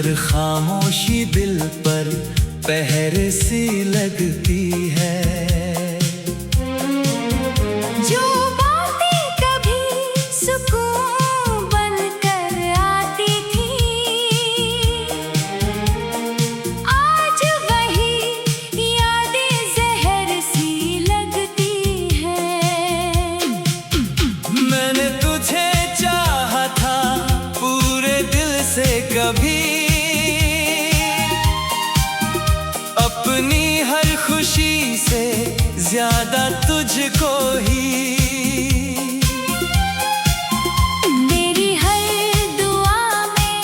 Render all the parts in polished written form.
हर खामोशी दिल पर पहर सी लगती है। जो बातें कभी सुकून बनकर आती थी, आज वही यादें जहर सी लगती हैं। मैंने तुझे चाहा था पूरे दिल से, कभी अपनी हर खुशी से ज्यादा तुझको ही। मेरी हर दुआ में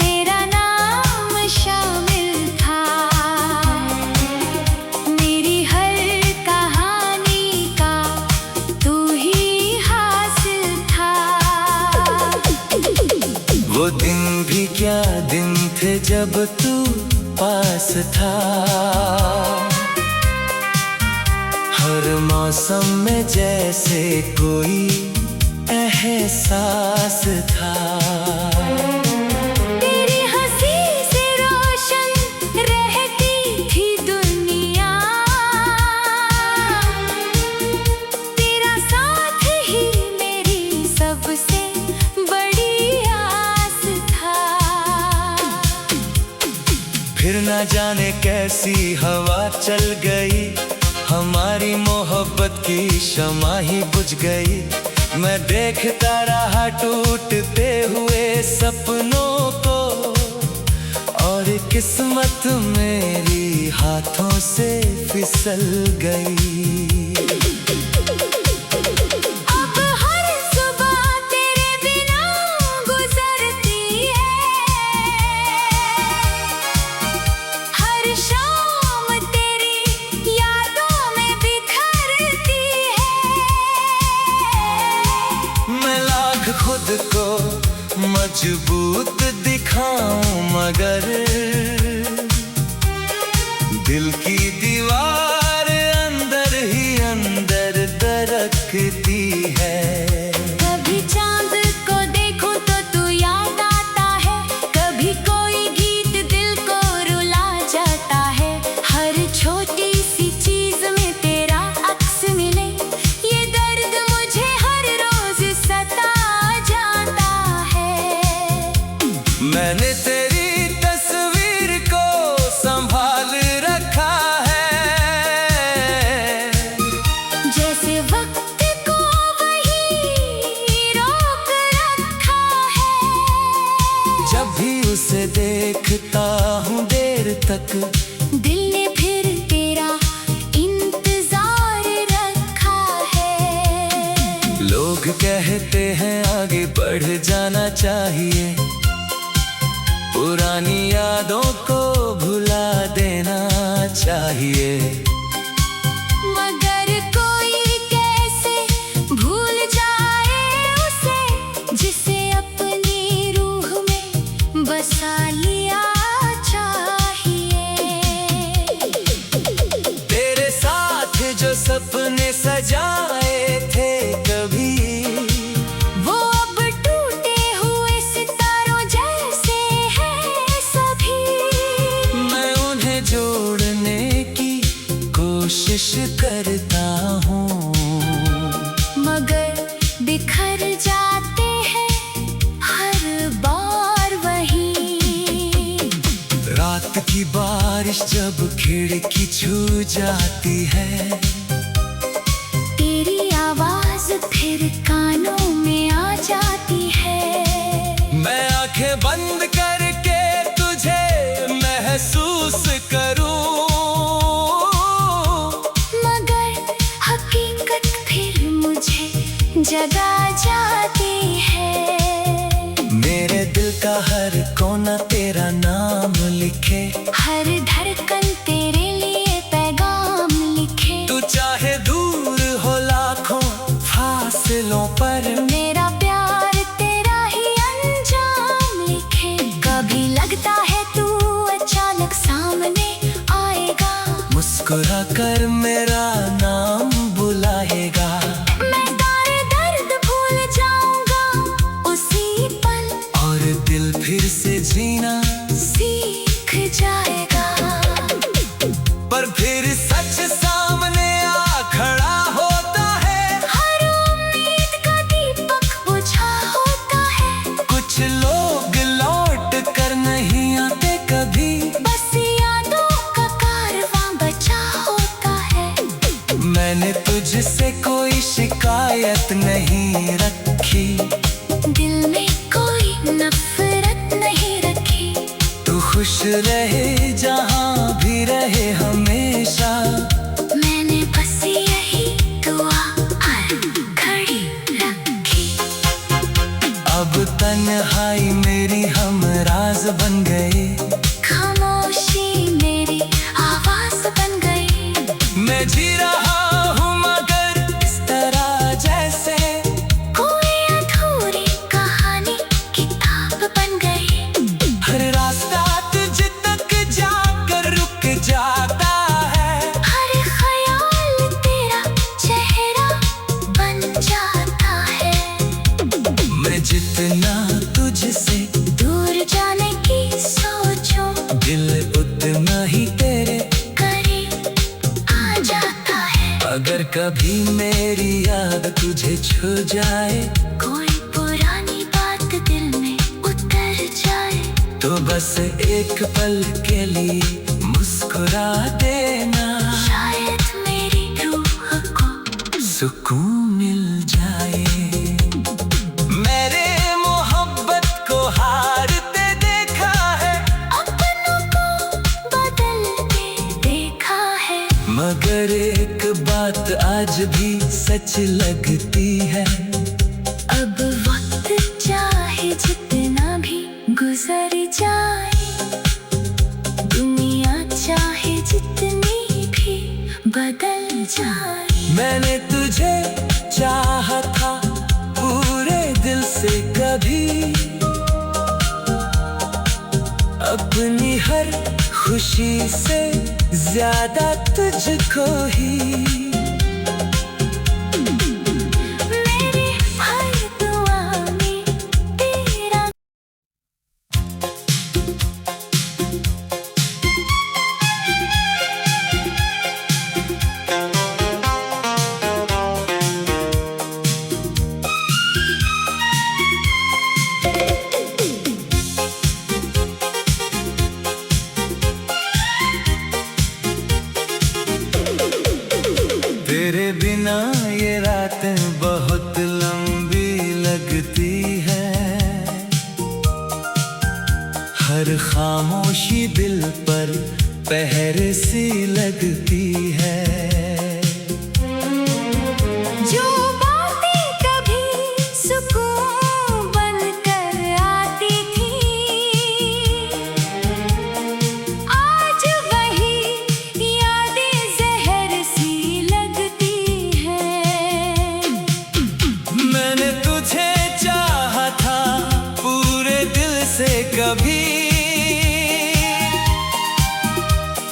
तेरा नाम शामिल था, मेरी हर कहानी का तू ही हासिल था। वो दिन भी क्या दिन थे जब तू पास था, हर मौसम में जैसे कोई एहसास था। तेरी हंसी से रोशन रहती थी दुनिया, तेरा साथ ही मेरी सबसे बड़ी आस था। फिर ना जाने कैसी हवा चल गई, हमारी मोहब्बत की शमा ही बुझ गई। मैं देखता रहा टूटते हुए सपनों को, और किस्मत मेरी हाथों से फिसल गई। खुद को मजबूत दिखाऊं मगर दिल की दीवार अंदर ही अंदर दरकती है। कभी चांद को देखूं तो तू याद आता है, कभी कोई गीत दिल को रुला जाता है। हर छोटी सी चीज में तेरा अक्स मिले, ये दर्द मुझे हर रोज सता। मैंने तेरी तस्वीर को संभाल रखा है, जैसे वक्त को वही रोक रखा है। जब भी उसे देखता हूँ देर तक, दिल ने फिर तेरा इंतजार रखा है। लोग कहते हैं आगे बढ़ जाना चाहिए, पुरानी यादों को भुला देना चाहिए। मगर कोई कैसे भूल जाए उसे, जिसे अपनी रूह में बसा लिया चाहिए। तेरे साथ जो सपने सजाए थे कभी, कोशिश करता हूँ मगर बिखर जाते हैं हर बार वही। रात की बारिश जब खिड़की छू जाती है, तेरी आवाज फिर कानों में आ जाती है। मैं आंखें बंद करके तुझे महसूस करूँ, जगा जाती है। मेरे दिल का हर कोना तेरा नाम लिखे, हर धड़कन तेरे लिए पैगाम लिखे। तू चाहे दूर हो लाखों फासलों पर, मेरा प्यार तेरा ही अंजाम लिखे। कभी लगता है तू अचानक सामने आएगा, मुस्कुरा कर मेरा नाम बुलाएगा। फिर से जीना खुश रहे जहाँ भी रहे हमेशा। मैंने बस यही दुआ हर घड़ी रखी। अब तन्हाई मेरी हमराज बन गई, खामोशी मेरी आवाज बन गई। मैं जी रहा हूँ मगर इस तरह जैसे कोई अधूरी कहानी किताब बन गई। हर रास्ता तुझ तक जाकर रुक जाता है, हर ख्याल तेरा चेहरा बन जाता है। मैं जितना तुझसे दूर जाने की सोचूं, दिल उतना ही तेरे करीब आ जाता है। अगर कभी मेरी याद तुझे छू जाए, कोई पुरानी बात दिल में उतर जाए, तो बस एक पल के लिए मुस्कुरा देना। शायद मेरी रूह को सुकून मिल जाए। मेरे मोहब्बत को हारते देखा है, अपनों को बदलते देखा है। मगर एक बात आज भी सच लगती है, अब वक्त चाहे जितना भी गुजर जाए, दुनिया चाहे जितनी भी बदल जाए, मैंने तुझे चाहा था पूरे दिल से कभी। अपनी हर खुशी से ज्यादा तुझको ही। मेरी हर दुआ में तेरा तेरे बिना ये रातें बहुत लंबी लगती है, हर खामोशी दिल पर पहर सी लगती है। जो बातें कभी सुकून बनकर आती थी, आज वही यादें जहर सी लगती हैं। मैंने तुझे चाहा था पूरे दिल से कभी।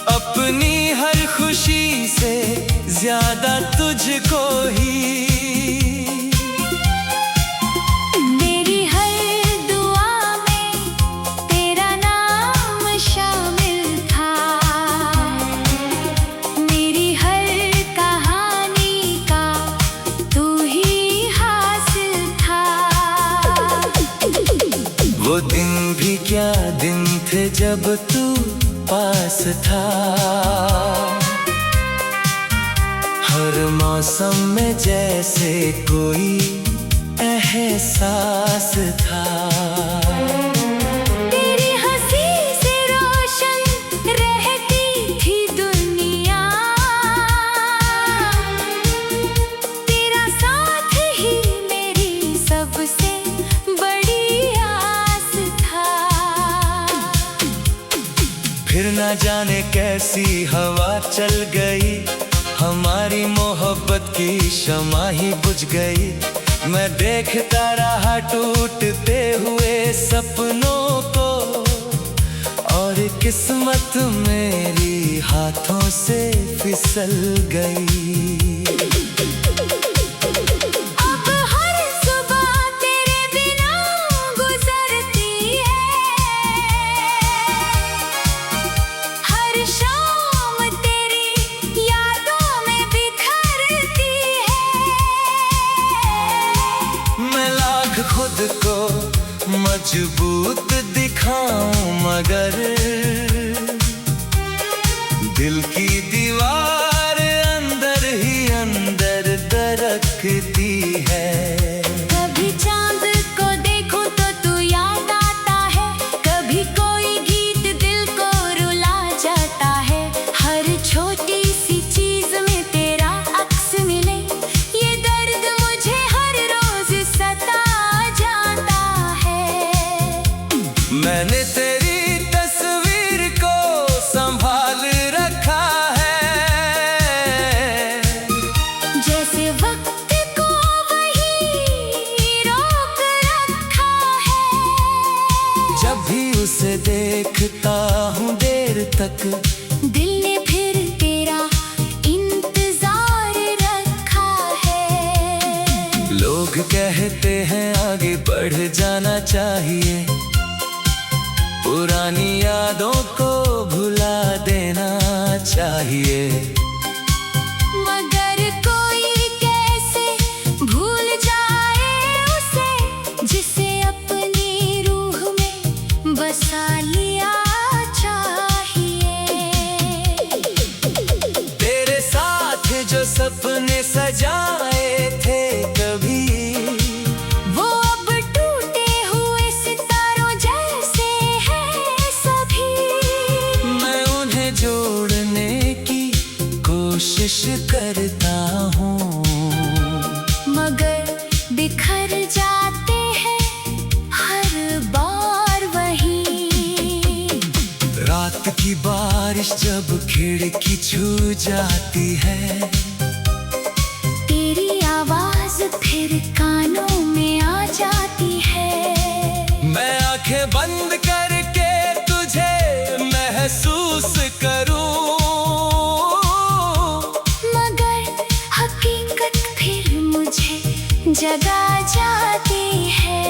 अपनी हर खुशी से ज्यादा तुझको ही। मेरी हर दुआ में तेरा नाम शामिल था, मेरी हर कहानी का तू ही हासिल था। वो दिन भी क्या दिन थे जब तू पास था, हर मौसम में जैसे कोई एहसास था। तेरी हंसी से रोशन रहती थी दुनिया, तेरा साथ ही मेरी सबसे बड़ी आस था। फिर ना जाने कैसी हवा चल गई, हमारी मोहब्बत की शमा ही बुझ गई। मैं देखता रहा टूटते हुए सपनों को, और किस्मत मेरी हाथों से फिसल गई। अब हर सुबह तेरे बिना गुजरती है, हर शाम तेरी यादों में बिखरती है। मैं लाख खुद को मजबूत दिखाऊं मगर दिल की दीवार अंदर ही अंदर दरकती है। कभी चांद को देखूं तो तू याद आता है, कभी कोई गीत दिल को मैंने तेरी तस्वीर को संभाल रखा है, जैसे वक्त को वही रोक रखा है। जब भी उसे देखता हूँ देर तक, दिल ने फिर तेरा इंतजार रखा है। लोग कहते हैं आगे बढ़ जाना चाहिए, पुरानी यादों को भुला देना चाहिए। मगर कोई कैसे भूल जाए उसे, जिसे अपनी रूह में बसा लिया चाहिए। तेरे साथ जो सपने सजाए थे कभी, वो अब टूटे हुए सितारों जैसे हैं सभी। मैं उन्हें जोड़ने की कोशिश करता हूँ, मगर बिखर जाते हैं हर बार वही। रात की बारिश जब खिड़की छू जाती है, तेरी आवाज फिर कानों में आ जाती है। मैं आंखें बंद करके तुझे महसूस करूं, मगर हकीकत फिर मुझे जगा जाती है।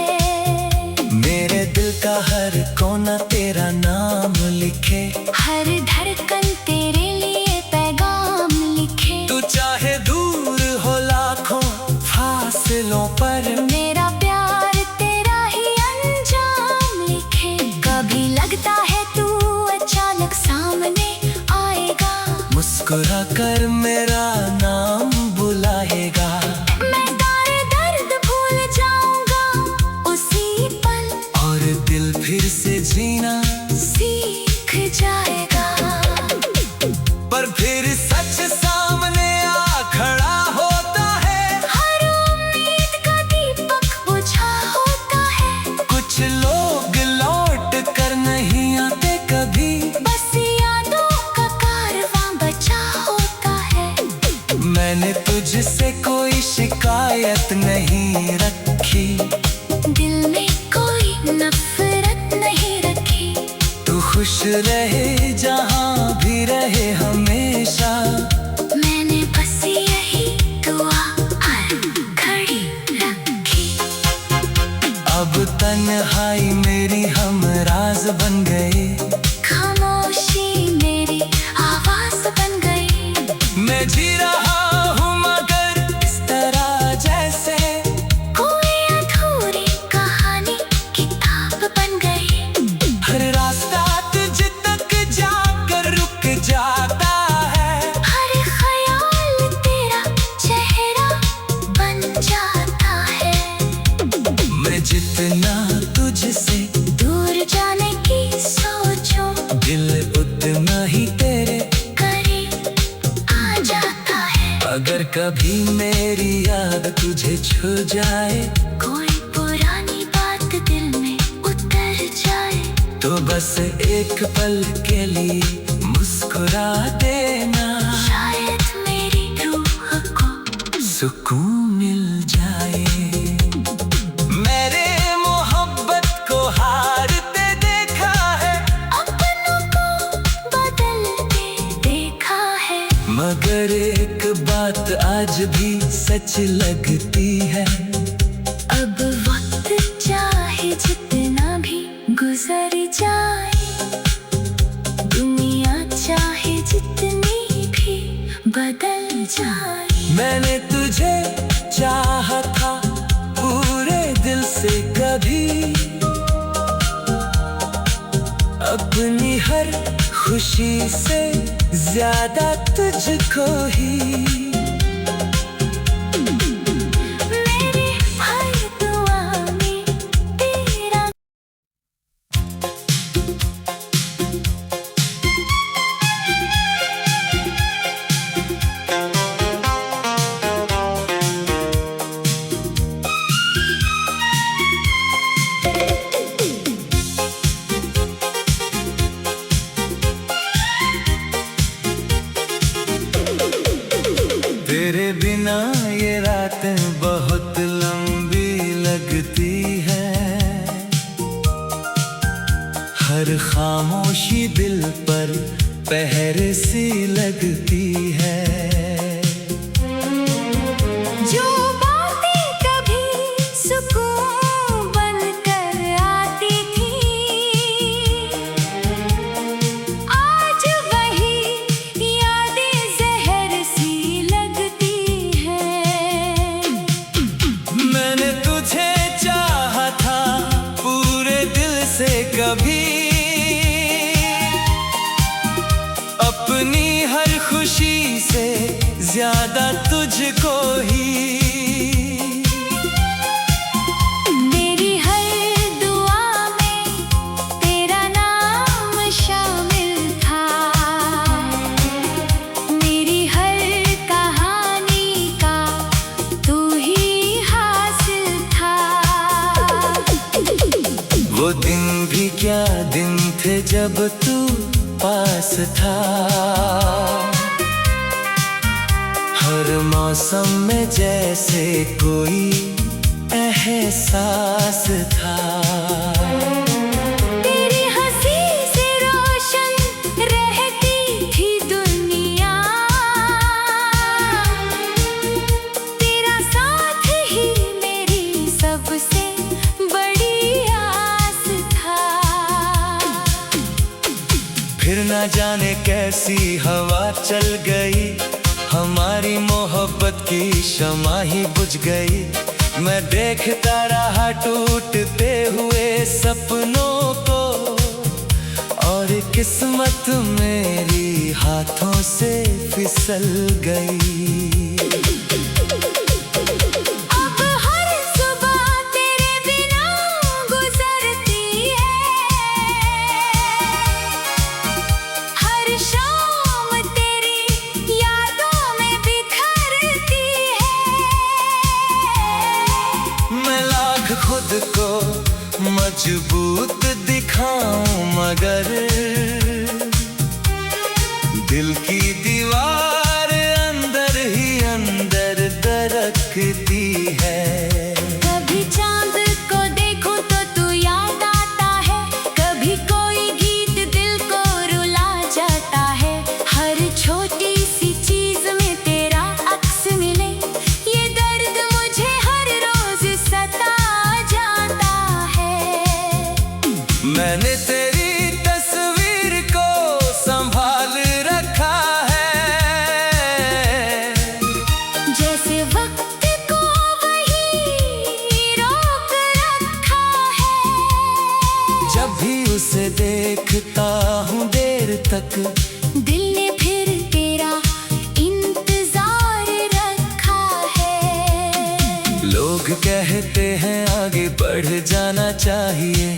मेरे दिल का हर कोना तेरा नाम लिखे, हर धड़कन तेरे लिए पैगाम लिखे। तू चाहे दूर हो लाखों फासलों पर, मेरा प्यार तेरा ही अंजाम लिखे। कभी लगता है तू अचानक सामने आएगा, मुस्कुरा कर मेरा नाम बुलाएगा। मैं सारे दर्द भूल जाऊंगा उसी पल, और दिल फिर से जीना सीख जाएगा। पर फिर सच सामने आ खड़ा होता है, हर उम्मीद का दीपक बुझा होता है। कुछ लोग लौट कर नहीं आते कभी, बस यादों का कारवां बचा होता है। मैंने तुझसे कोई शिकायत नहीं रखी, दिल में कोई नफरत नहीं रखी। तू खुश रहे जहाँ भी रहे हमेशा। मैंने बस यही दुआ हर घड़ी रखी। अब तन्हाई मेरी हमराज बन गए, खामोशी मेरी आवाज बन गई। मैं जी रहा हूँ मगर इस तरह जैसे कोई अधूरी कहानी किताब बन गई। हर रास्ता तुझ तक जाकर रुक जाता है, हर ख्याल तेरा चेहरा बन जाता है। मैं जितना तुझसे दूर जाने की सोचूं, दिल उतना ही तेरे करीब आ जाता है। अगर कभी मेरी याद तुझे छू जाए, कोई पुरानी बात दिल में उतर जाए, तो बस एक पल के लिए मुस्कुरा देना, शायद मेरी रूह को सुकून मिल जाए। मेरे मोहब्बत को हारते देखा है, अपनों को बदलते देखा है। मगर एक बात आज भी सच लगती है, अब वक्त चाहे जितना भी गुजर जाए, दुनिया चाहे जितनी भी बदल जाए। मैंने तुझे चाहा था पूरे दिल से कभी, अपनी हर खुशी से ज्यादा तुझको ही। मेरी हर दुआ में तेरा हर खामोशी दिल पर पहर सी लगती है। जो बातें कभी सुकून बनकर आती थी, आज वही यादें जहर सी लगती हैं। मैंने तुझे चाहा था पूरे दिल से कभी, अपनी हर खुशी से ज्यादा तुझको ही। मेरी हर दुआ में तेरा नाम शामिल था, मेरी हर कहानी का तू ही हासिल था। वो दिन भी क्या दिन थे जब तू पास था, हर मौसम में जैसे कोई एहसास था। तेरी हंसी से रोशन रहती थी दुनिया, तेरा साथ ही मेरी सबसे बड़ी आस था। फिर ना जाने कैसी हवा चल गई, हमारी मोहब्बत की शमा ही बुझ गई। मैं देखता रहा टूटते हुए सपनों को, और किस्मत मेरी हाथों से फिसल गई। अब हर सुबह तेरे बिना गुजरती है, हर शाम तेरी यादों में बिखरती है। मैं लाख खुद को मजबूत दिखाऊं मगर दिल की दीवार अंदर ही अंदर दरकती है। कभी चांद को देखूं तो तू याद आता है, कभी कोई गीत दिल को रुला जाता है। हर छोटी सी चीज में तेरा अक्स मिले, ये दर्द मुझे हर रोज सता जाता है। मैंने तेरी तस्वीर को संभाल रखा है, जैसे वक्त को वही रोक रखा है। जब भी उसे देखता हूँ देर तक, दिल ने फिर तेरा इंतजार रखा है। लोग कहते हैं आगे बढ़ जाना चाहिए,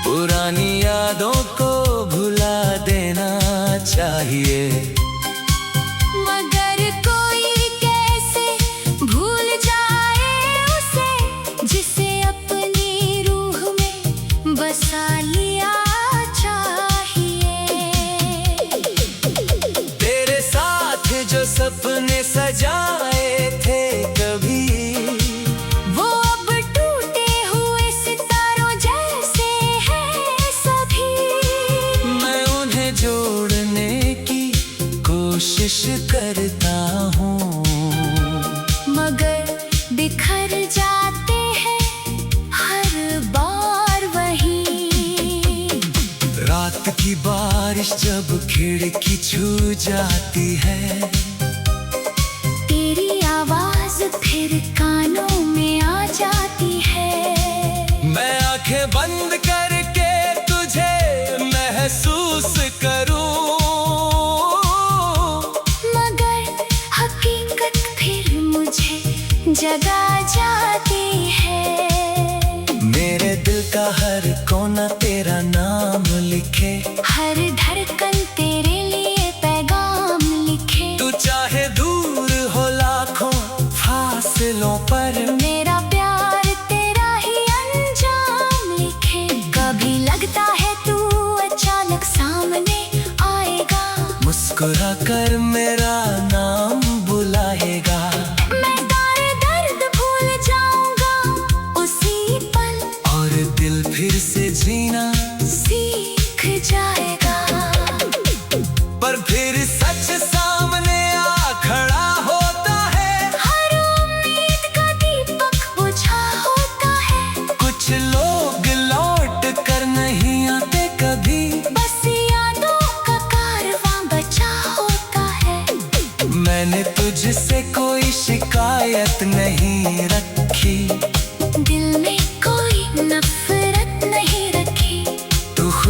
पुरानी यादों को भुला देना चाहिए। मगर कोई कैसे भूल जाए उसे, जिसे अपनी रूह में बसा लिया चाहिए। तेरे साथ जो सपने सजाए थे कभी, वो अब टूटे हुए सितारों जैसे हैं सभी। मैं उन्हें जोड़ने की कोशिश करता हूँ, मगर बिखर जाते हैं हर बार वही। रात की बारिश जब खिड़की छू जाती है, तेरी आवाज फिर कानों में आ जाती है। मैं आंखें बंद करके तुझे महसूस करूं, मगर हकीकत फिर मुझे जगा जाती है। मेरे दिल का हर कोना तेरा नाम लिखे, हर धड़कन तेरे लिए पैगाम लिखे। तू चाहे दूर हो लाखों फासलों पर, मेरा प्यार तेरा ही अंजाम लिखे। कभी लगता है तू अचानक सामने आएगा, मुस्कुरा कर मेरा नाम बुलाएगा। मैं सारे दर्द भूल जाऊंगा उसी पल, और दिल फिर से जीना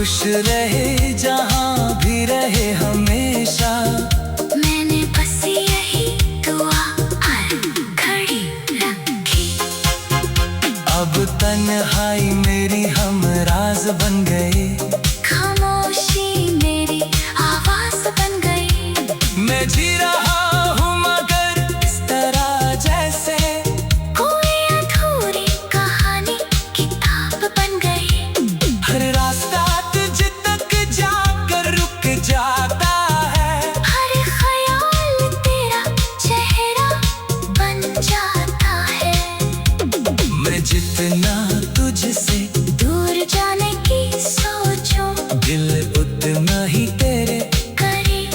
खुश रहे जहाँ भी रहे हमेशा। मैंने बस यही दुआ हर घड़ी रखी। अब तन्हाई मेरी हमराज बन गए, खामोशी मेरी आवाज बन गई। मैं जी रहा हूँ मगर इस तरह जैसे कोई अधूरी कहानी किताब बन गई। हर रास्ता तुझ तक जाकर रुक जाता है, हर ख्याल तेरा चेहरा बन जाता है। मैं जितना तुझसे दूर जाने की सोचूं, दिल उतना ही तेरे करीब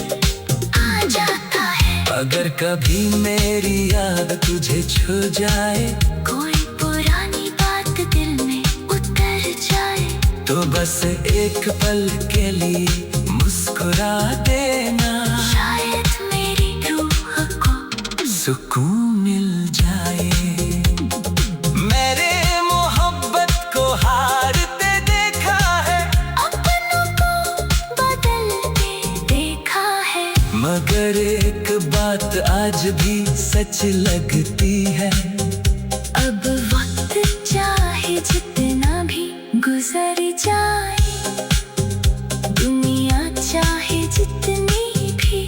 आ जाता है। अगर कभी मेरी याद तुझे छू जाए, कोई पुरानी बात दिल में उतर जाए, तो बस एक पल के लिए मुस्कुरा देना, शायद मेरी रूह को सुकून मिल जाए। मेरे मोहब्बत को हारते देखा है, अपनों को बदलते देखा है। मगर एक बात आज भी सच लगती है, अब वक्त चाहे जितना भी गुजर जाए, दुनिया चाहे जितनी भी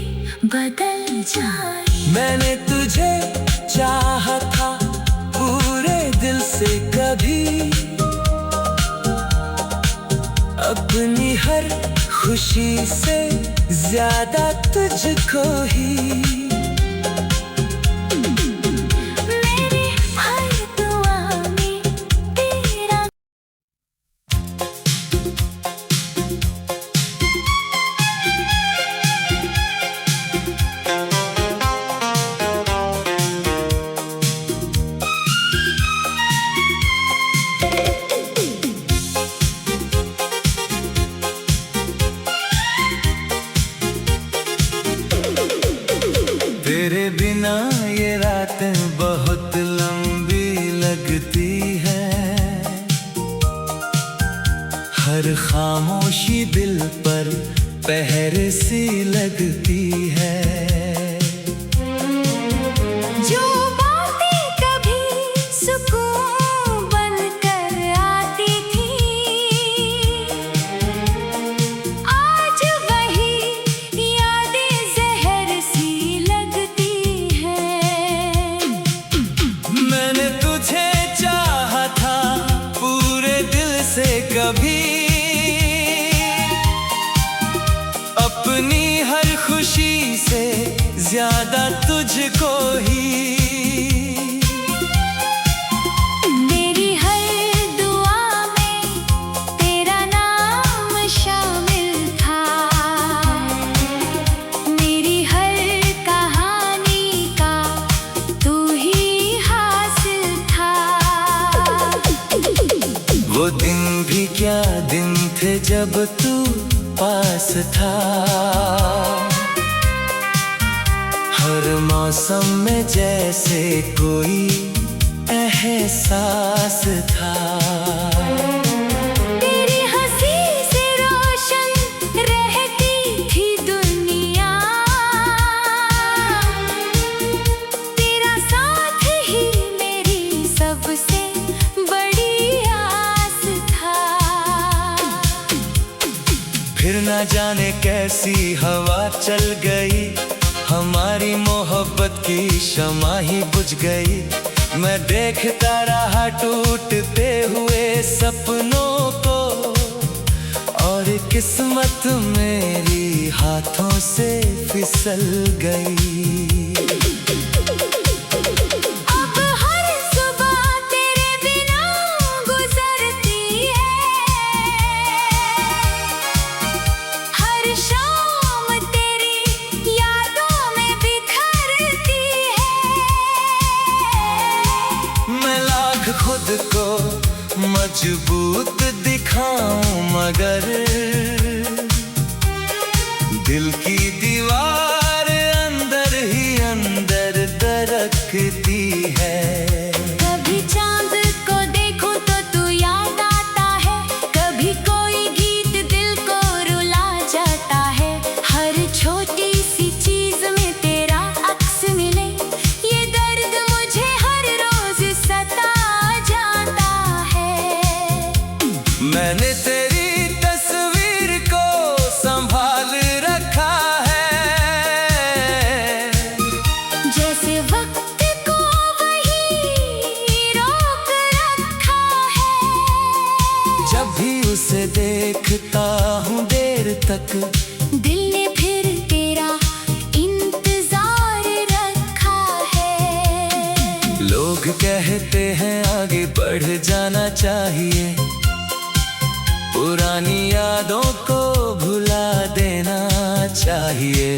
बदल जाए। मैंने तुझे चाहा था पूरे दिल से कभी, अपनी हर खुशी से ज्यादा तुझको ही। मेरी हर दुआ में तेरा तेरे बिना ये रातें बहुत लंबी लगती है, हर खामोशी दिल पर पहर सी लगती है। जो बातें कभी सुकून बनकर आती थी, आज वही यादें जहर सी लगती हैं। मैंने तुझे चाहा था पूरे दिल से कभी, अपनी हर खुशी से ज्यादा तुझको ही। मेरी हर दुआ में तेरा नाम शामिल था, मेरी हर कहानी का तू ही हासिल था। वो दिन भी क्या दिन थे जब तू पास था, हर मौसम में जैसे कोई एहसास था। तेरी हंसी से रोशन रहती थी दुनिया, तेरा साथ ही मेरी सबसे बड़ी आस था। फिर ना जाने कैसी हवा चल गई, हमारी मोहब्बत की शमा ही बुझ गई। मैं देखता रहा टूटते हुए सपनों को, और किस्मत मेरी हाथों से फिसल गई। अब हर सुबह तेरे बिना गुजरती है, हर शाम तेरी यादों में बिखरती है। मैं लाख खुद को मजबूत दिखाऊं, मगर दिल की दीवार अंदर ही अंदर दरकती है। कभी चांद को देखूं तो तू याद आता है, कभी कोई गीत दिल मैंने तेरी तस्वीर को संभाल रखा है, जैसे वक्त को वही रोक रखा है। जब भी उसे देखता हूँ देर तक, दिल ने फिर तेरा इंतजार रखा है। लोग कहते हैं आगे बढ़ जाना चाहिए, पुरानी यादों को भुला देना चाहिए।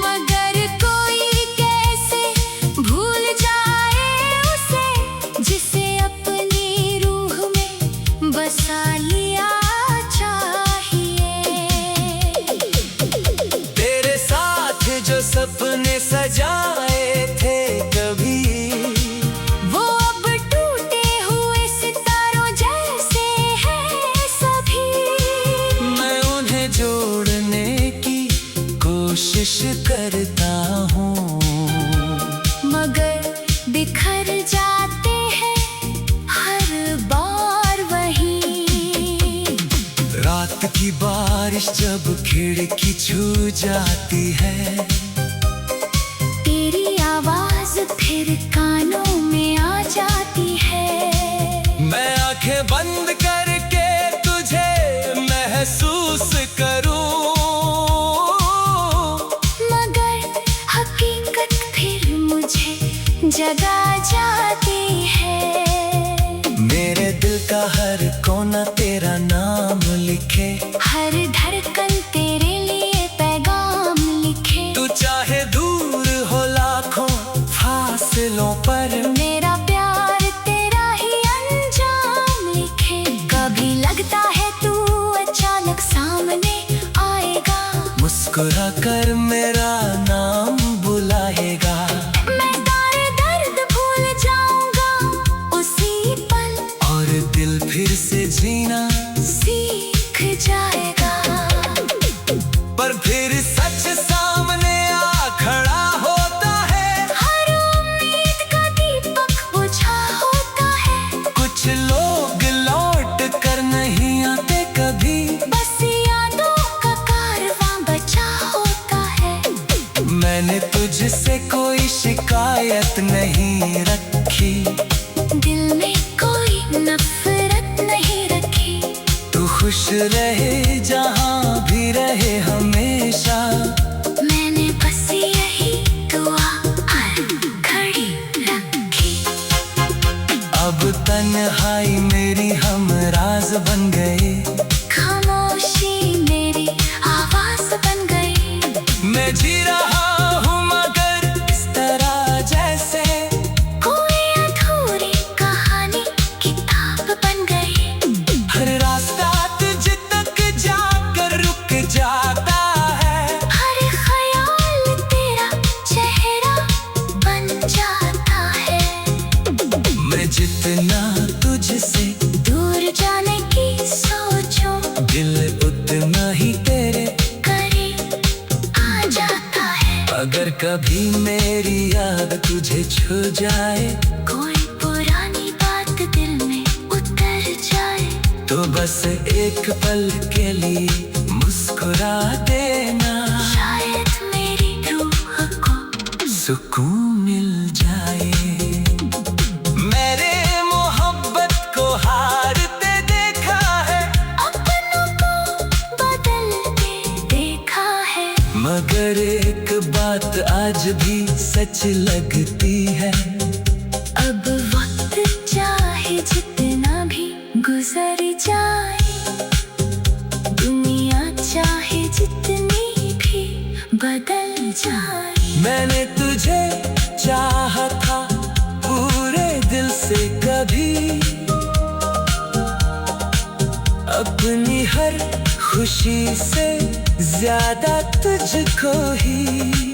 मगर कोई कैसे भूल जाए उसे, जिसे अपनी रूह में बसा लिया चाहिए। तेरे साथ जो सपने सजाए थे कभी, वो अब टूटे हुए सितारों जैसे हैं सभी। मैं उन्हें जोड़ने की कोशिश करता हूँ, मगर बिखर जाते हैं हर बार वही। रात की बारिश जब खिड़की छू जाती है, तेरी आवाज फिर कानों में आ जाती है। मैं आंखें बंद करके तुझे महसूस करूं, मगर हकीकत फिर मुझे जगा जाती है। मेरे दिल का हर कोना तेरा नाम लिखे, हर धड़कन तेरे लिए पैगाम लिखे। तू चाहे दूर हो लाखों फासलों पर, मेरा प्यार तेरा ही अंजाम लिखे। कभी लगता है तू अचानक सामने आएगा, मुस्कुरा कर मेरा नाम बुलाएगा। मैं सारे दर्द भूल जाऊंगा उसी पल, और दिल फिर से जीना सीख जाएगा। पर फिर सच सामने आ खड़ा होता है, हर उम्मीद का दीपक बुझा होता है। कुछ लोग लौट कर नहीं आते कभी, बस यादों का कारवां बचा होता है। मैंने तुझसे कोई शिकायत नहीं रखी, दिल में कोई नफरत नहीं रखी। तू खुश रहे जहाँ भी रहे हमेशा। मैंने बस यही दुआ हर घड़ी रखी। अब तन्हाई मेरी हमराज बन गए, खामोशी मेरी आवाज बन गई। मैं जी रहा हूँ मगर इस तरह जैसे कोई अधूरी कहानी किताब बन गई। हर रास्ता तुझ तक जाकर रुक जाता है, हर ख्याल तेरा चेहरा बन जाता है। मैं जितना तुझसे दूर जाने की सोचूं, दिल उतना ही तेरे करीब आ जाता है। अगर कभी मेरी याद तुझे छू जाए, कोई पुरानी बात दिल में उतर जाए, तो बस एक पल के लिए मुस्कुरा देना, शायद मेरी रूह को सुकून मिल जाए। मेरे मोहब्बत को हारते देखा है, अपनों को बदलते देखा है। मगर एक बात आज भी सच लगती है, अब वक्त चाहे जितना भी गुजर जाए, दुनिया चाहे जितनी भी बदल जाए। मैंने तुझे चाहा था पूरे दिल से कभी, अपनी हर खुशी से ज्यादा तुझको ही।